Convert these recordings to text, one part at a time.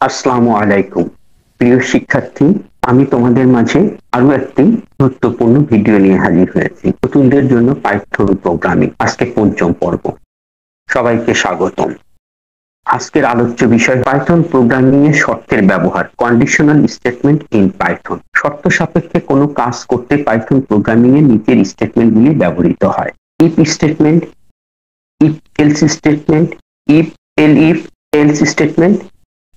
আসসালামু আলাইকুম প্রিয় শিক্ষার্থী, আমি তোমাদের মাঝে আরো একটি গুরুত্বপূর্ণ ভিডিও নিয়ে হাজির হয়েছি। নতুনদের জন্য পাইথন প্রোগ্রামিং আজকে পঞ্চম পর্ব। সবাইকে স্বাগতম। আজকের আলোচ্য বিষয় পাইথন প্রোগ্রামিং এর শর্তের ব্যবহার, কন্ডিশনাল স্টেটমেন্ট ইন পাইথন। শর্ত সাপেক্ষে কোনো কাজ করতে পাইথন প্রোগ্রামিং এর নিচের স্টেটমেন্টগুলি ব্যবহৃত হয়: if statement, if else statement, if elif else statement,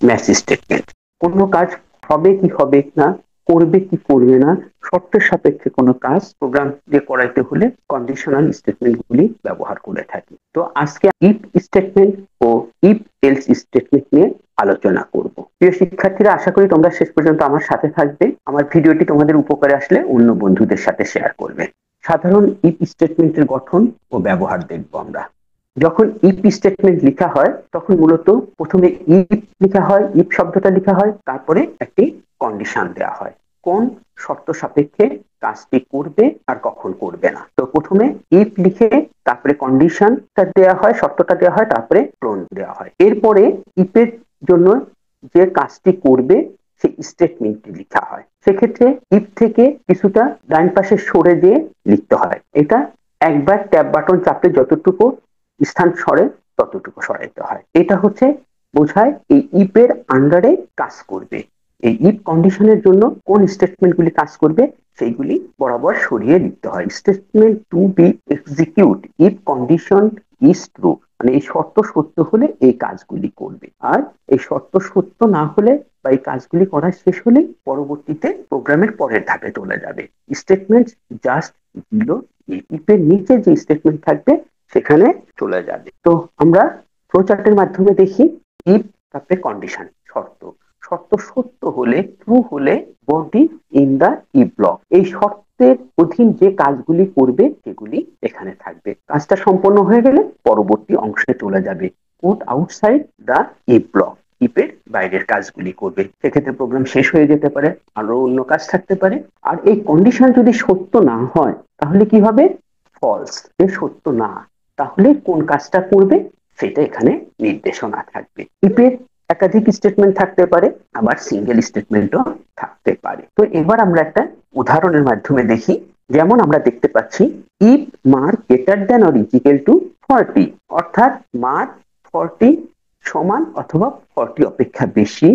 match statement. কোনো কাজ হবে কি হবে না, করবে কি করবে না, শর্তের সাপেক্ষে কোনো কাজ প্রোগ্রাম দিয়ে করাইতে হলে কন্ডিশনাল স্টেটমেন্ট গুলি ব্যবহার করে থাকি। তো আজকে ইফ স্টেটমেন্ট ও ইফ এলস স্টেটমেন্ট নিয়ে আলোচনা করব। প্রিয় শিক্ষার্থীরা, আশা করি তোমরা শেষ পর্যন্ত আমার সাথে থাকবে। আমার ভিডিওটি তোমাদের উপকারে আসলে অন্য বন্ধুদের সাথে শেয়ার করবে। সাধারণ ইফ স্টেটমেন্টের গঠন ও ব্যবহার দেখব আমরা। যখন ইফ স্টেটমেন্ট লেখা হয় তখন মূলত প্রথমে ইফ লেখা হয়, ইফ শব্দটা লেখা হয়, তারপরে একটি কন্ডিশন দেওয়া হয় কোন শর্ত সাপেক্ষে কাজটি করবে আর কখন করবে না। তো প্রথমে ইফ লিখে তারপরে কন্ডিশনটা দেওয়া হয়, শর্তটা দেওয়া হয়, তারপরে প্রন দেওয়া হয়। এরপরে ইফের জন্য যে কাজটি করবে সেই স্টেটমেন্টটি লেখা হয়। সেক্ষেত্রে ইফ থেকে কিছুটা ডান পাশে সরে দিয়ে লিখতে হয়। এটা একবার ট্যাব বাটন চাপলে যতটুকু স্থান সরে ততটুকু সরাইতে হয়। এটা হচ্ছে বোঝায় এই ইফের আন্ডারে কাজ করবে। এই ইফ কন্ডিশনের জন্য কোন স্টেটমেন্টগুলি কাজ করবে সেইগুলি বরাবর সরিয়ে লিখতে হয়। Statement to be execute if condition is true, মানে এই শর্ত সত্য হলে এই কাজগুলি করবে, আর এই শর্ত সত্য না হলে বা এই কাজগুলি করা শেষ হলে পরবর্তীতে প্রোগ্রামের পরের ধাপে চলে যাবে। স্টেটমেন্ট জাস্ট বিলো ইফের নিচে যে স্টেটমেন্ট থাকবে সেখানে চলে যাবে। তো আমরা ফ্লো চার্টের মাধ্যমে দেখি ইফ তারপরে কন্ডিশন, শর্ত। শর্ত সত্য হলে, ট্রু হলে body in the if block, এই শর্তের অধীন যে কাজগুলি করবে সেগুলি এখানে থাকবে। কাজটা সম্পন্ন হয়ে গেলে পরবর্তী অংশে চলে যাবে code outside the if block, ইফের বাইরের কাজগুলি করবে। সেক্ষেত্রে প্রোগ্রাম শেষ হয়ে যেতে পারে, আরো অন্য কাজ থাকতে পারে। আর এই কন্ডিশন যদি সত্য না হয় তাহলে কি হবে? ফলস, যে সত্য না, তাহলে কোন কাজটা করবে সেটা এখানে নির্দেশনা থাকবে। ইফের একাধিক স্টেটমেন্ট থাকতে পারে, আবার সিঙ্গেল স্টেটমেন্টও থাকতে পারে। তো এবার আমরা একটা উদাহরণের মাধ্যমে দেখি। যেমন আমরা দেখতে পাচ্ছি if mark greater than or equal to 40, অর্থাৎ মার্ক 40 সমান অথবা 40 অপেক্ষা বেশি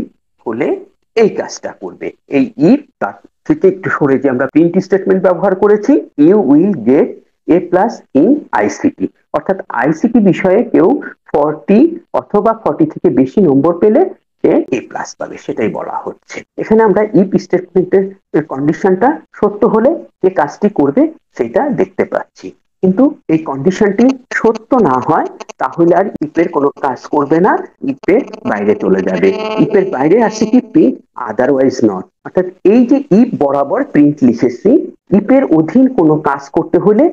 হলে এই কাজটা করবে। এই ইফ তার থেকে একটু সরে যে আমরা প্রিন্ট স্টেটমেন্ট ব্যবহার করেছি, you will get A plus in ICT, অর্থাৎ আইসিটি বিষয়ে কেউ 40 অথবা 40 থেকে বেশি নম্বর পেলে সে এ প্লাস পাবে, সেটাই বলা হচ্ছে। এখানে আমরা ইফ স্টেটমেন্টের কন্ডিশনটা সত্য হলে যে কাজটি করবে সেটা দেখতে পাচ্ছি, কিন্তু এই কন্ডিশনটি সত্য না হয় তাহলে আর ইফের কোনো কাজ করবে না, ইফের বাইরে চলে যাবে। ইফের বাইরে আছে কি? প্রিন্ট আদারওয়াইজ নট, অর্থাৎ এই যে ইফ বরাবর প্রিন্ট লিখেছি, ইফের অধীন কোনো কাজ করতে হলে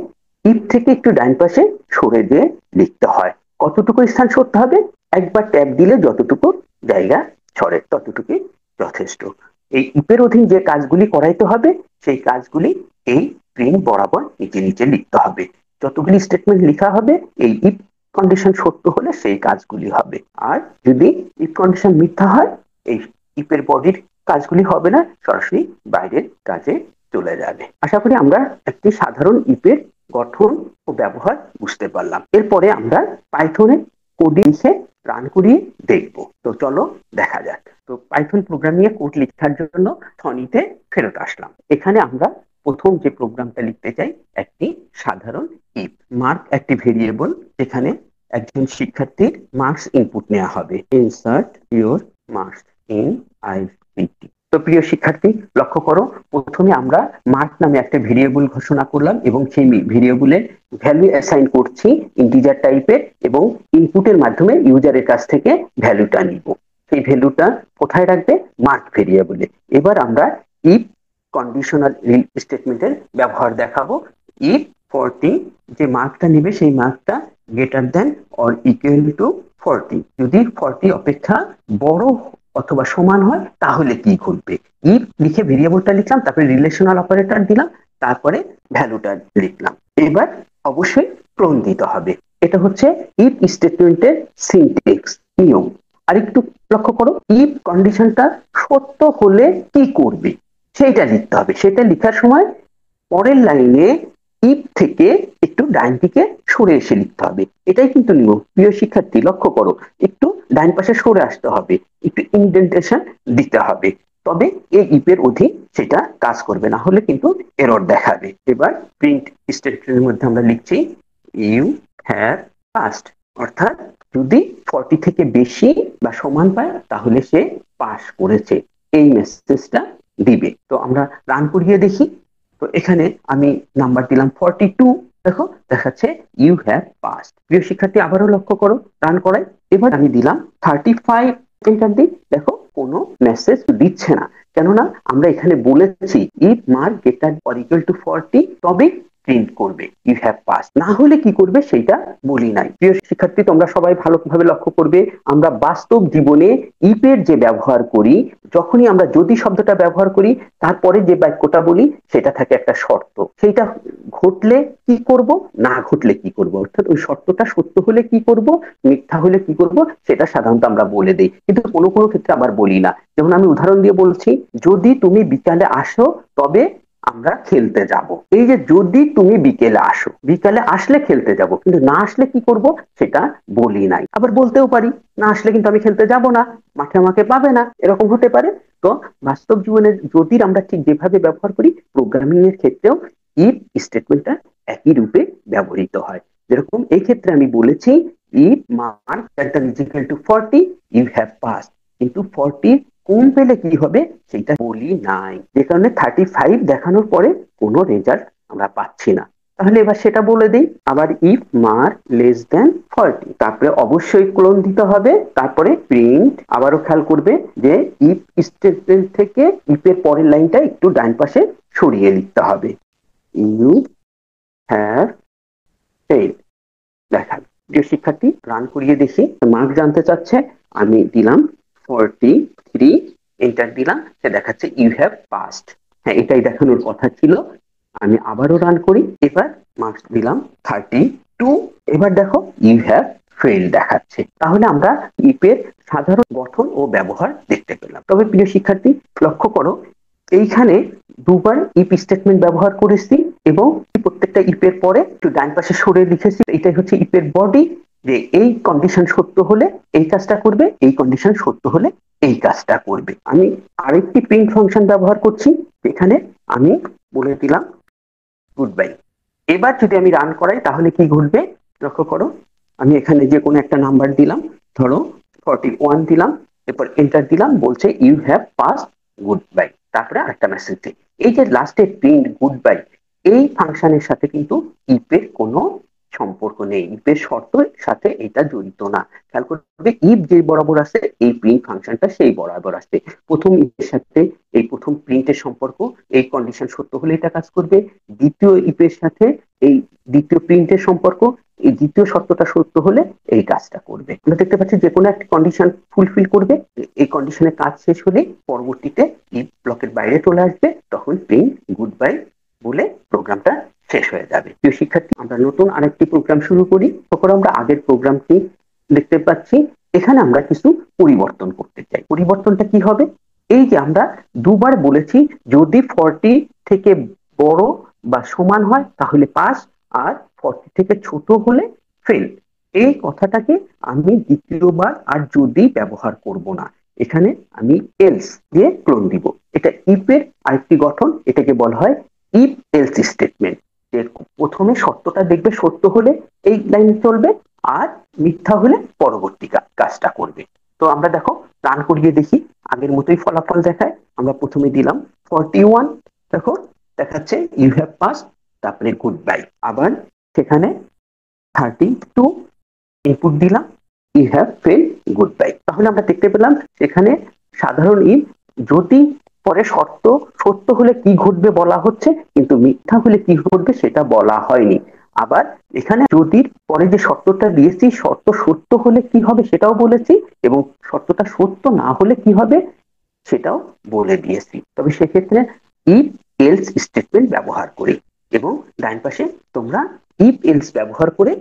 ইফ থেকে একটু ডান পাশে সরে দিয়ে লিখতে হয়। কতটুকু স্থান সরতে হবে? একবার ট্যাব দিলে যতটুকু জায়গা সরে ততটুকুই যথেষ্ট। এই ইফের অধীন যে কাজগুলি করাইতে হবে সেই কাজগুলি এই প্রিন্ট বরাবর নিচে নিচে লিখতে হবে। যতগুলি স্টেটমেন্ট লেখা হবে এই ইফ কন্ডিশন সত্য হলে সেই কাজগুলি হবে, আর যদি ইফ কন্ডিশন মিথ্যা হয় এই ইফের বডির কাজগুলি হবে না, সরাসরি বাইরের কাজে চলে যাবে। আশা করি আমরা একটি সাধারণ ইফের গঠন ও ব্যবহার বুঝতে পারলাম। এরপরে আমরা পাইথনে কোড লিখে রান করিয়ে দেখব। তো চলো দেখা যাক। তো পাইথন প্রোগ্রামিং এ কোড লেখার জন্য থনিতে ফেরত আসলাম। এখানে আমরা প্রথম যে প্রোগ্রামটা লিখতে চাই একটি সাধারণ ইফ। মার্ক একটি ভেরিয়েবল, যেখানে একজন শিক্ষার্থীর মার্কস ইনপুট নেওয়া হবে। Insert your marks in ICT. তো প্রিয় শিক্ষার্থী, লক্ষ্য করো, প্রথমে আমরা মার্ক নামে একটা ভেরিয়েবল ঘোষণা করলাম এবং সেই ভেরিয়েবলের ভ্যালু অ্যাসাইন করছি ইন্টিজার টাইপের, এবং ইনপুটের মাধ্যমে ইউজারের কাছ থেকে ভ্যালুটা নিব। সেই ভ্যালুটা কোথায় রাখবে? মার্ক ভেরিয়েবলে। এবার আমরা ইফ কন্ডিশনাল স্টেটমেন্টের ব্যবহার দেখাবো। ইফ 40, যে মার্কটা নিবে সেই মার্কটা greater than or equal to 40, যদি 40 অপেক্ষা বড় অথবা সমান হয় তাহলে কি ঘটবে? ইফ লিখে ভেরিয়েবলটা লিখলাম, তারপরে রিলেশনাল অপারেটর দিলাম, তারপরে ভ্যালুটা লিখলাম। এবার অবশ্যই প্রন দিতে হবে। এটা হচ্ছে ইফ স্টেটমেন্টের সিনট্যাক্স, নিয়ম। আরেকটু লক্ষ্য করো, ইফ কন্ডিশনটা সত্য হলে কি করবে সেইটা লিখতে হবে। সেটা লেখার সময় পরের লাইনে ইফ থেকে একটু ডাইন দিকে সরে এসে লিখতে হবে। এটাই কিন্তু নিয়ম। প্রিয় শিক্ষার্থী লক্ষ্য করো, একটু ডাইন পাশে সরে আসতে হবে, একটু ইনডেন্টেশন দিতে হবে, তবে এই ইফের অধীন সেটা কাজ করবে, না হলে কিন্তু এরর দেখাবে। এবার প্রিন্ট স্টেটমেন্টের মধ্যে আমরা লিখছি ইউ হ্যাভ পাস্ট, অর্থাৎ যদি 40 থেকে বেশি বা সমান পায় তাহলে সে পাস করেছে, এই মেসেজটা দিবে। তো আমরা রান করিয়ে দেখি। তো এখানে আমি নাম্বার দিলাম 42, দেখো দেখাচ্ছে ইউ হ্যাভ পাসড। প্রিয় শিক্ষার্থী আবারও লক্ষ্য করো, রান করাই। এবার আমি দিলাম 35, এন্টার দিই, দেখো কোনো মেসেজ দিচ্ছে না, কেননা আমরা এখানে বলেছি if mark greater or equal to 40 তবে প্রিন্ট করবে ইউ হ্যাভ পাস, না হলে কি করবে সেটা বলি নাই। প্রিয় শিক্ষার্থী তোমরা সবাই ভালোভাবে লক্ষ্য করবে, আমরা বাস্তব জীবনে ইফের যে ব্যবহার করি, যখনই আমরা যদি শব্দটা ব্যবহার করি তারপরে যে বাক্যটা বলি সেটা থাকে একটা শর্ত, সেইটা ঘটলে কি করব, না ঘটলে কি করব, অর্থাৎ ওই শর্তটা সত্য হলে কি করব, মিথ্যা হলে কি করব, সেটা সাধারণত আমরা বলে দিই, কিন্তু কোনো কোনো ক্ষেত্রে আবার বলি না। যেমন আমি উদাহরণ দিয়ে বলছি, যদি তুমি বিকালে আসো তবে আমরা খেলতে যাব। এই যে যদি তুমি বিকেলে আসো, বিকালে আসলে খেলতে যাব, কিন্তু না আসলে কি করব সেটা বলি নাই। আবার বলতেও পারি না আসলে কিন্তু আমি খেলতে যাব না, মাঠে আমাকে পাবে না, এরকম হতে পারে। তো বাস্তব জীবনে যদি আমরা ঠিক যেভাবে ব্যবহার করি, প্রোগ্রামিং এর ক্ষেত্রেও ইফ স্টেটমেন্টটা একই রূপে ব্যবহৃত হয়। যেরকম এই ক্ষেত্রে আমি বলেছি if mark greater is equal to 40 you have passed, কিন্তু 40 কম পেলে কি হবে সেটা বলি নাই, যে কারণে 35 দেখানোর পরে কোনো রেজাল্ট আমরা পাচ্ছি না। তাহলে এবার সেটা বলে দিই আবার, ইফ মার্ক লেস দেন 40, তারপরে অবশ্যই ক্লোন দিতে হবে, তারপরে প্রিন্ট। আবারও খেয়াল করবে যে ইফ স্টেটমেন্ট থেকে ইফের পরের লাইনটা একটু ডান পাশে সরিয়ে লিখতে হবে, ইউ হ্যাভ ফেইলড। দেখান প্রিয় শিক্ষার্থী, রান করিয়ে দেখি। মার্ক জানতে চাচ্ছে, আমি দিলাম 43, এন্টার দিলাম, সে দেখাচ্ছে ইউ হ্যাভ পাসড। হ্যাঁ, এটাই দেখানোর কথা ছিল। আমি আবারও রান করি, এবার মার্কস দিলাম 32, এবার দেখো ইউ হ্যাভ ফেইলড দেখাচ্ছে। তাহলে আমরা ইফের সাধারণ গঠন ও ব্যবহার দেখতে পেলাম। তবে প্রিয় শিক্ষার্থী লক্ষ্য করো, এইখানে দুবার ইফ স্টেটমেন্ট ব্যবহার করেছি এবং প্রত্যেকটা ইফের পরে একটু ডান পাশে সরে লিখেছি, এটাই হচ্ছে ইফের বডি, যে এই কন্ডিশন সত্য হলে এই কাজটা করবে, এই কন্ডিশন সত্য হলে এই কাজটা করবে। আমি আরেকটি প্রিন্ট ফাংশন ব্যবহার করছি, এখানে আমি বলে দিলাম গুড বাই। এবার যদি আমি রান করাই তাহলে কি ঘটবে লক্ষ্য করো, আমি এখানে যে কোনো একটা নাম্বার দিলাম, ধরো 41 দিলাম, এরপর এন্টার দিলাম, বলছে you have pass good bye, তারপরে আরেকটা মেসেজ দিই। এই যে লাস্টে প্রিন্ট গুড বাই, এই ফাংশনের সাথে কিন্তু ইফের কোনো সম্পর্ক নেই, ইফের শর্তের সাথে এটা জড়িত না। খেয়াল করবে ইফ যে বরাবর আছে এই প্রিন্ট ফাংশনটা সেই বরাবর আছে। প্রথম ইফের সাথে এই প্রথম প্রিন্টের সম্পর্ক, এই কন্ডিশন সত্য হলে এটা কাজ করবে। দ্বিতীয় ইফের সাথে এই দ্বিতীয় প্রিন্টের সম্পর্ক, এই দ্বিতীয় শর্তটা সত্য হলে এই কাজটা করবে। আমরা দেখতে পাচ্ছি যে কোনো একটা কন্ডিশন ফুলফিল করবে, এই কন্ডিশনের কাজ শেষ হলে পরবর্তীতে ইফ ব্লকের বাইরে চলে আসবে, তখন প্রিন্ট গুড বাই বলে প্রোগ্রামটা শেষ হয়ে যাবে। প্রিয় শিক্ষার্থী, আমরা নতুন আরেকটি প্রোগ্রাম শুরু করি। তখন আমরা আগের প্রোগ্রামটি দেখতে পাচ্ছি, এখানে আমরা কিছু পরিবর্তন করতে চাই। পরিবর্তনটা কি হবে, এই যে আমরা দুবার বলেছি যদি 40 থেকে বড় বা সমান হয় তাহলে পাস, আর 40 থেকে ছোট হলে ফেল। এই কথাটাকে আমি দ্বিতীয়বার আর যদি ব্যবহার করব না, এখানে আমি এলস দিয়ে ক্লোন দিব। এটা ইফের আরেকটি গঠন, এটাকে বলা হয় ইফ এলস স্টেটমেন্ট। যে প্রথমে শর্তটা দেখবে সত্য হলে এই লাইন চলবে, আর মিথ্যা হলে পরবর্তী কাজটা করবে। তো আমরা দেখো রান করিয়ে দেখি, আগের মতোই ফলাফল দেখায়। আমরা প্রথমে দিলাম 41, দেখো দেখাচ্ছে ইউ হ্যাভ পাস, তারপরে গুড বাই। আবার সেখানে 32 ইনপুট দিলাম, you have fail good bye. তাহলে আমরা দেখতে পেলাম সেখানে সাধারণ ইফ যদি পরে শর্ত সত্য হলে কি ঘটবে বলা হচ্ছে, কিন্তু মিথ্যা হলে কি ঘটবে সেটা বলা হয়নি। আবার এখানে যদি পরে যে শর্তটা দিয়েছি, শর্ত সত্য হলে কি হবে সেটাও বলেছি, এবং শর্তটা সত্য না হলে কি হবে সেটাও বলে দিয়েছি। তবে সেক্ষেত্রে ইফ এলস স্টেটমেন্ট ব্যবহার করি, এবং ডান পাশে তোমরা ইফ এলস ব্যবহার করে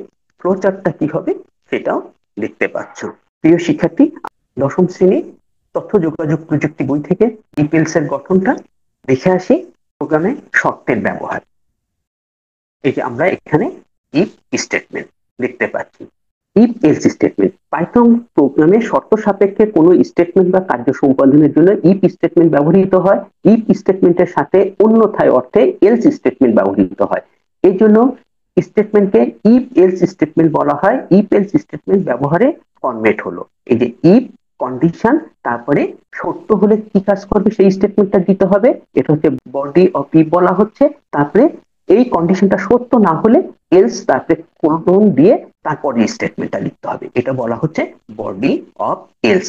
ফ্লোচার্টটা কি হবে সেটাও দেখতে পাচ্ছ। প্রিয় শিক্ষার্থী, দশম শ্রেণী তথ্য যোগাযোগ প্রযুক্তি বই থেকে ইফ এলস এর গঠনটা দেখে আসি। প্রোগ্রামে শর্তের ব্যবহার। এই যে আমরা এখানে ইফ স্টেটমেন্ট দেখতে পাচ্ছি। ইফ এলস স্টেটমেন্ট পাইথন প্রোগ্রামে শর্ত সাপেক্ষে কোনো স্টেটমেন্ট বা কার্য সম্পাদনের জন্য ইফ স্টেটমেন্ট ব্যবহৃত হয়। ইফ স্টেটমেন্টের সাথে অন্যথায় অর্থে এলস স্টেটমেন্ট ব্যবহৃত হয়। এই জন্য স্টেটমেন্টকে ইফ এলস স্টেটমেন্ট বলা হয়। ইফ এলস স্টেটমেন্ট ব্যবহারে ফরম্যাট হলো এই যে ইফ কন্ডিশন, তারপরে সত্য হলে কি কাজ করবে সেই স্টেটমেন্টটা দিতে হবে, এটা হচ্ছে বডি অফ ইফ বলা হচ্ছে। তারপরে এই কন্ডিশনটা সত্য না হলে এলস, তারপরে কোলন দিয়ে তারপরে স্টেটমেন্টটা লিখতে হবে, এটা বলা হচ্ছে body of else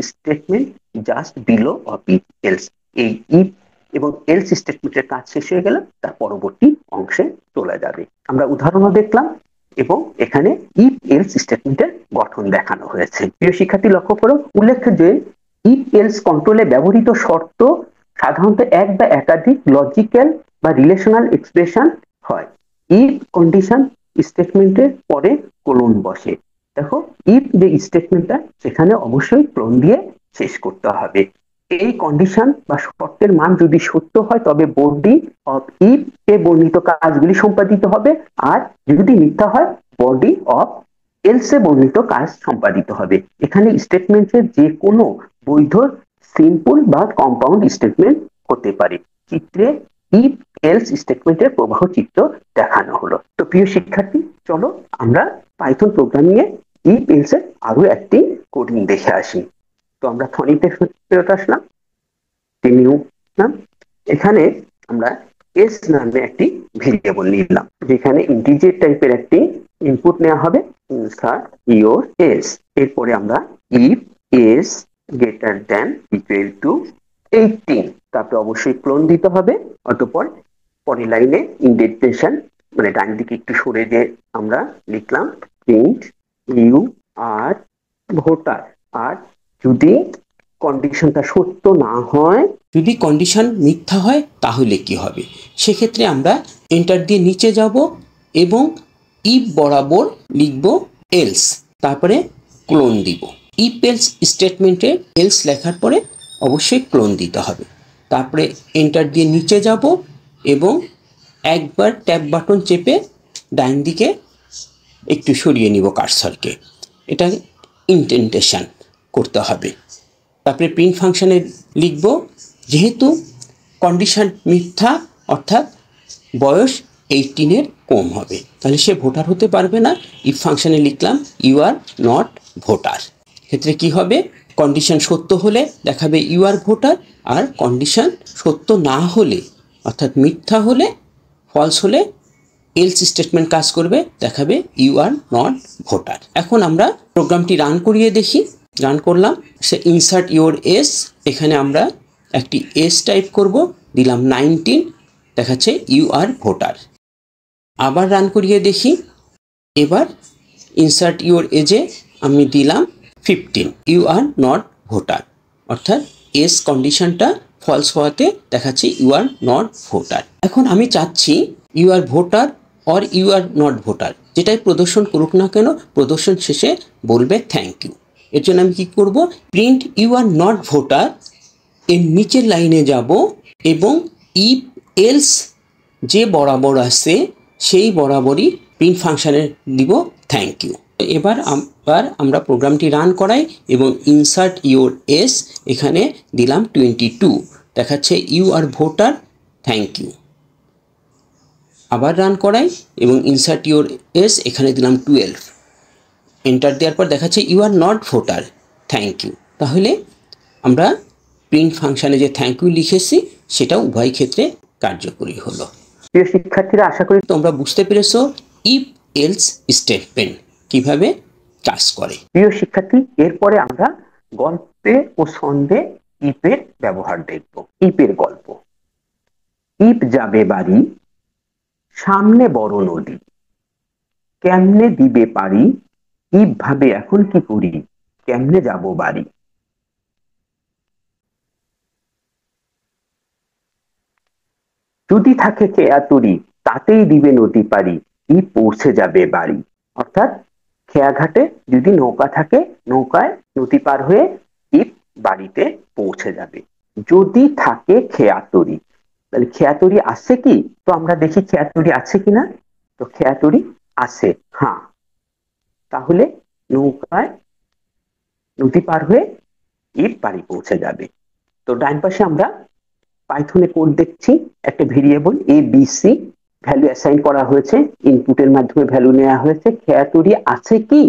statement just below of if else. এই ইফ এবং এলস স্টেটমেন্টের কাজ শেষ হয়ে গেলে তার পরবর্তী অংশে চলে যাবে। আমরা উদাহরণও দেখলাম এবং এখানে ইফ এলস স্টেটমেন্টের গঠন দেখানো হয়েছে। প্রিয় শিক্ষার্থী লক্ষ্য করো, উল্লেখ্য যে ইফ এলস কন্ট্রোলে ব্যবহৃত শর্ত সাধারণত এক বা একাধিক লজিক্যাল বা রিলেশনাল এক্সপ্রেশন হয়। ইফ কন্ডিশন স্টেটমেন্টের পরে কোলন বসে। দেখো ইফ যে স্টেটমেন্টটা সেখানে অবশ্যই কোলন দিয়ে শেষ করতে হবে। এই কন্ডিশন বা শর্তের মান যদি সত্য হয় তবে বডি অফ ইফ এ বর্ণিত কাজগুলি সম্পাদিত হবে, আর যদি মিথ্যা হয় বডি অফ এলস এ বর্ণিত কাজ সম্পাদিত হবে। এখানে স্টেটমেন্টের যে কোনো বৈধ সিম্পল বা কম্পাউন্ড স্টেটমেন্ট হতে পারে। চিত্রে ইফ এলস স্টেটমেন্টের প্রবাহ চিত্র দেখানো হলো। তো প্রিয় শিক্ষার্থী, চলো আমরা Python programming A if else এর আরো একটি কোডিং দেখে আসি। তো আমরা থনিতে ফেরত আসলাম, নিউ নাম। এখানে আমরা এস নামে একটি ভেরিয়েবল নিলাম, যেখানে ইন্টিজার টাইপের একটি ইনপুট নেওয়া হবে, ইনসার্ট ইওর এস। এরপরে আমরা if S greater than equal to 18, তারপরে অবশ্যই ক্লোন দিতে হবে। অতঃপর পরের লাইনে ইন্ডেন্টেশন মানে ডান দিকে একটু সরে যে আমরা লিখলাম প্রিন্ট ইউ আর ভোটার। আর যদি কন্ডিশনটা সত্য না হয়, যদি কন্ডিশন মিথ্যা হয় তাহলে কি হবে, সেক্ষেত্রে আমরা এন্টার দিয়ে নিচে যাব এবং ইফ বরাবর লিখব এলস, তারপরে ক্লোন দিব। ইফ এলস স্টেটমেন্টে এলস লেখার পরে অবশ্যই ক্লোন দিতে হবে। তারপরে এন্টার দিয়ে নিচে যাব এবং একবার ট্যাব বাটন চেপে ডান দিকে একটু সরিয়ে নিব কার্সরকে, এটা ইন্ডেন্টেশন করতে হবে। তারপরে প্রিন্ট ফাংশনে লিখব যেহেতু কন্ডিশন মিথ্যা অর্থাৎ বয়স 18-এর কম হবে, তাহলে সে ভোটার হতে পারবে না। ইফ ফাংশনে লিখলাম ইউ আর নট ভোটার। ক্ষেত্রে কি হবে, কন্ডিশন সত্য হলে দেখাবে ইউ আর ভোটার, আর কন্ডিশন সত্য না হলে অর্থাৎ মিথ্যা হলে, ফলস হলে এলস স্টেটমেন্ট কাজ করবে, দেখাবে ইউ আর নট ভোটার। এখন আমরা প্রোগ্রামটি রান করিয়ে দেখি। রান করলাম, সে ইনসার্ট ইওর এস, এখানে আমরা একটি এস টাইপ করব, দিলাম 19, দেখাচ্ছে ইউ আর ভোটার। আবার রান করিয়ে দেখি। এবার ইনসার্ট ইওর এজে আমি দিলাম 15, ইউ আর নট ভোটার, অর্থাৎ এস কন্ডিশনটা ফলস হওয়াতে দেখাচ্ছে ইউ আর নট ভোটার। এখন আমি চাচ্ছি you are voter or you are not voter, যেটাই প্রদর্শন করুক না কেন প্রদর্শন শেষে বলবে থ্যাংক ইউ। এর জন্য আমি কি করব, print you are not voter এর নিচের লাইনে যাব এবং ইফ এলস যে বরাবর আছে সেই বরাবরই প্রিন্ট ফাংশনে দিব থ্যাংক ইউ। এবার আমরা প্রোগ্রামটি রান করাই এবং ইনসার্ট ইওর এস এখানে দিলাম 22, দেখাচ্ছে you are voter thank you. আবার রান করাই এবং ইনসার্ট ইওর এস এখানে দিলাম 12, এন্টার দেওয়ার পর দেখাচ্ছে you are not voter thank you. তাহলে আমরা প্রিন্ট ফাংশনে যে থ্যাংক ইউ লিখেছি সেটা উভয় ক্ষেত্রে কার্যকরী হলো। প্রিয় শিক্ষার্থীরা, আশা করি তোমরা বুঝতে পেরেছো ইফ এলস স্টেটমেন্ট কিভাবে কাজ করে। প্রিয় শিক্ষার্থী, এরপরে আমরা গল্পে ও ছন্দে ইফের ব্যবহার দেখব। ইফের গল্প। ইফ যাবে বাড়ি, সামনে বড় নদী, কেমনে দিবে পারি, ইফ ভাবে এখন কি করি, কেমনে যাব বাড়ি। যদি থাকে খেয়াতুরি, তাতেই দিবে নদী পারি, ইফ পৌঁছে যাবে বাড়ি। অর্থাৎ খেয়াঘাটে যদি নৌকা থাকে, নৌকায় নদী পার হয়ে ইফ বাড়িতে পৌঁছে যাবে। যদি থাকে খেয়া তরি, তাহলে খেয়া তরি আছে কি? তো আমরা দেখি খেয়া তরি আছে কিনা। তো খেয়া তরি আছে, হ্যাঁ। তাহলে নৌকায় নদী পার হয়ে ইফ বাড়ি পৌঁছে যাবে। তো ডান পাশে আমরা পাইথনে কোড দেখছি, একটা ভেরিয়েবল এ বি সি ভ্যালু অ্যাসাইন করা হয়েছে, ইনপুটের মাধ্যমে ভ্যালু নেওয়া হয়েছে। খেয়া তরি আছে কি?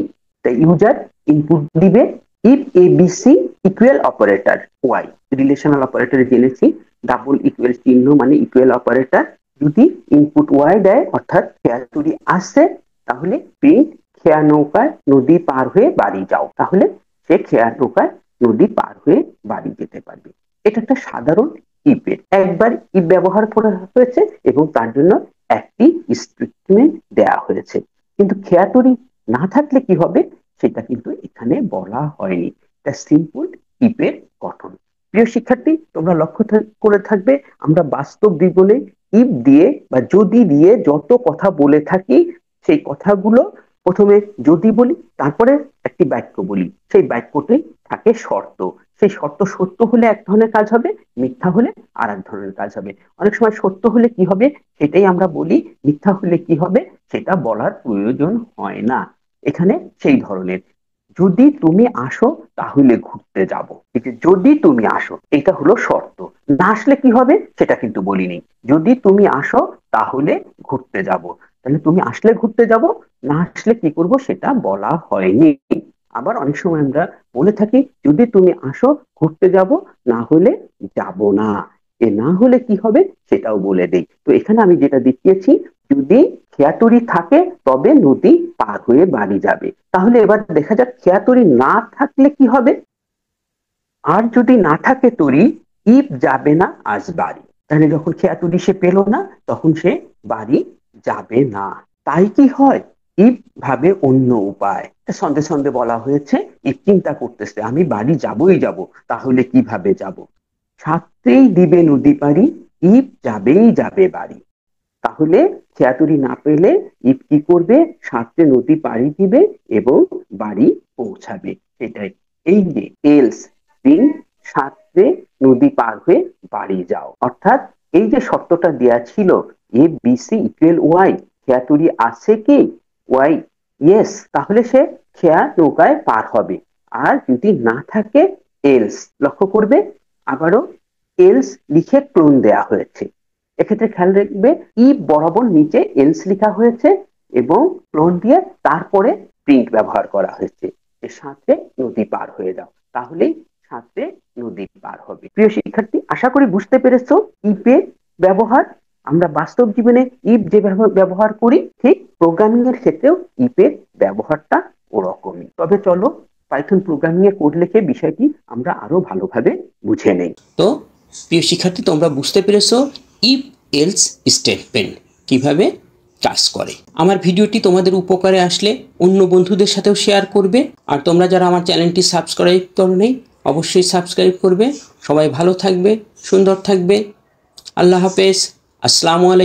তাই ইউজার ইনপুট দিবে if A B C equal operator Y, relational অপারেটরে জেনেছি ডাবল ইকুয়াল চিহ্ন মানে ইকুয়াল অপারেটর। যদি ইনপুট ওয়াই দেয় অর্থাৎ খেয়া তরি আসছে, তাহলে প্রিন্ট খেয়া নৌকায় নদী পার হয়ে বাড়ি যাও। তাহলে সে খেয়া নৌকায় নদী পার হয়ে বাড়ি যেতে পারবে। এটা একটা সাধারণ ইফের একবার ইফ ব্যবহার করা হয়েছে এবং তার জন্য একটি স্টেটমেন্ট দেয়া হয়েছে। কিন্তু খেয়া তরি না থাকলে কি হবে সেটা কিন্তু এখানে বলা হয়নি। এটা সিম্পল ইফের গঠন। প্রিয় শিক্ষার্থী, তোমরা লক্ষ্য করে থাকবে আমরা বাস্তব জীবনে ইফ দিয়ে বা যদি দিয়ে যত কথা বলে থাকি, সেই কথাগুলো প্রথমে যদি বলি, তারপরে একটি বাক্য বলি, সেই বাক্যটি থাকে শর্ত। সেই শর্ত সত্য হলে এক ধরনের কাজ হবে, মিথ্যা হলে আর এক ধরনের কাজ হবে। অনেক সময় সত্য হলে কি হবে সেটাই আমরা বলি, মিথ্যা হলে কি হবে সেটা বলার প্রয়োজন হয় না। এখানে সেই ধরনের যদি তুমি আসো তাহলে ঘুরতে যাব, এই যে যদি তুমি আসো এটা হলো শর্ত। না আসলে কি হবে সেটা কিন্তু বলিনি। যদি তুমি আসো তাহলে ঘুরতে যাব, তাহলে তুমি আসলে ঘুরতে যাব, না আসলে কি করব সেটা বলা হয়নি। আবার অনেক সময় আমরা বলে থাকি যদি তুমি আসো ঘুরতে যাব, না হলে যাব না। এ না হলে কি হবে সেটাও বলে দেই। তো এখানে আমি যেটা দেখিয়েছি, যদি খেয়া তরি থাকে তবে নদী পার হয়ে বাড়ি যাবে। তাহলে এবার দেখা যাক খেয়া তরি না থাকলে কি হবে। আর যদি না থাকে তরি, ইফ যাবে না আজ বাড়ি। তাহলে যখন খেয়া তরি সে পেল না, তখন সে বাড়ি যাবে না। তাই কি হয়, ইফ ভাবে অন্য উপায়। সন্ধে সন্ধে বলা হয়েছে ইফ চিন্তা করতেছে আমি বাড়ি যাবই যাব, তাহলে কিভাবে যাব। সাথেই দিবে নদী পারি, ইফ যাবেই যাবে বাড়ি। তাহলে খেয়া তরি না পেলে ইফ কি করবে, সাথে নদী পাড়ি দিবে এবং বাড়ি পৌঁছাবে। সেটাই এই যে এলস সাথে নদী পার হয়ে বাড়ি যাও। অর্থাৎ এই যে শর্তটা দেয়া ছিল এ বি সি ইকুয়াল ওয়াই, খেয়া তরি আছে কি? ওয়াই ইয়েস, তাহলে সে খেয়া নৌকায় পার হবে। আর যদি না থাকে এলস। লক্ষ্য করবে আবারও এলস লিখে ক্লোন দেয়া হয়েছে। এক্ষেত্রে খেয়াল রাখবে ইফ বরাবর নিচে এলস লেখা হয়েছে এবং ক্লোন দিয়ে তারপরে প্রিন্ট ব্যবহার করা হয়েছে, এর সাথে নদী পার হয়ে যাও, তাহলেই সাথে নদী পার হবে। প্রিয় শিক্ষার্থী, আশা করি বুঝতে পেরেছো ইফের ব্যবহার। আমরা বাস্তব জীবনে ইফ যেভাবে ব্যবহার করি, ঠিক প্রোগ্রামিং এর ক্ষেত্রেও ইফের ব্যবহারটা ওরকমই। তবে চলো পাইথন প্রোগ্রামিং এ কোড লিখে বিষয়টি আমরা আরো ভালোভাবে বুঝে নেই। তো প্রিয় শিক্ষার্থী, তোমরা বুঝতে পেরেছো ইফ এলস স্টেটমেন্ট কিভাবে কাজ করে। আমার ভিডিওটি তোমাদের উপকারে আসলে অন্য বন্ধুদের সাথেও শেয়ার করবে। আর তোমরা যারা আমার চ্যানেলটি সাবস্ক্রাইব করোনি অবশ্যই সাবস্ক্রাইব করবে। সবাই ভালো থাকবে, সুন্দর থাকবে। আল্লাহ হাফেজ। আসসালামু আলাইকুম।